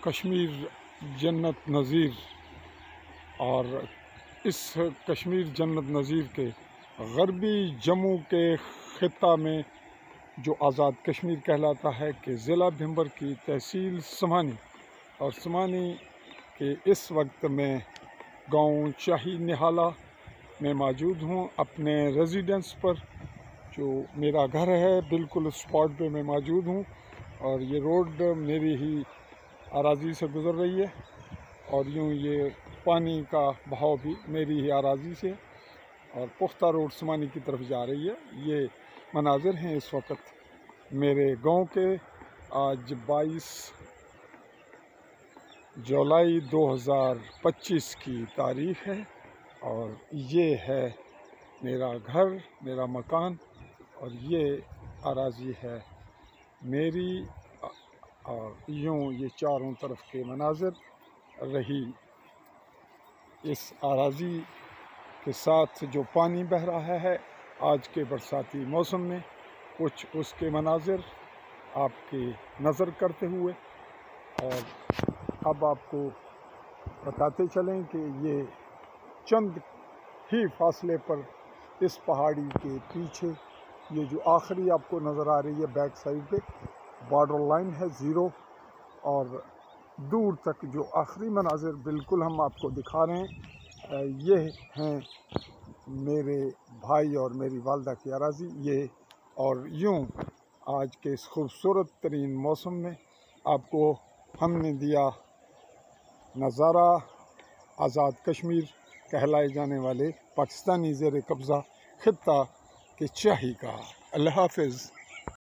کشمیر جنت نظیر، اور اس کشمیر جنت نظیر کے غربی جموں کے خطہ میں جو آزاد کشمیر کہلاتا ہے کہ ضلع بھمبر کی تحصیل سمانی، اور سمانی کے اس وقت میں گاؤں چاہی نہالہ میں موجود ہوں اپنے ریزیڈنس پر، جو میرا گھر ہے بالکل اسپاٹ پہ میں موجود ہوں، اور یہ روڈ میری ہی اراضی سے گزر رہی ہے، اور یوں یہ پانی کا بہاؤ بھی میری ہی اراضی سے، اور پختہ روڈ سمانی کی طرف جا رہی ہے۔ یہ مناظر ہیں اس وقت میرے گاؤں کے۔ آج 22 جولائی 2025 کی تاریخ ہے، اور یہ ہے میرا گھر، میرا مکان، اور یہ اراضی ہے میری، اور یوں یہ چاروں طرف کے مناظر رہی۔ اس اراضی کے ساتھ جو پانی بہہ رہا ہے آج کے برساتی موسم میں، کچھ اس کے مناظر آپ کی نظر کرتے ہوئے، اور اب آپ کو بتاتے چلیں کہ یہ چند ہی فاصلے پر اس پہاڑی کے پیچھے یہ جو آخری آپ کو نظر آ رہی ہے بیک سائڈ پہ بارڈر لائن ہے 0، اور دور تک جو آخری مناظر بالکل ہم آپ کو دکھا رہے ہیں، یہ ہیں میرے بھائی اور میری والدہ کی اراضی یہ۔ اور یوں آج کے اس خوبصورت ترین موسم میں آپ کو ہم نے دیا نظارہ آزاد کشمیر کہلائے جانے والے پاکستانی زیر قبضہ خطہ کے چاہی کا۔ اللہ حافظ۔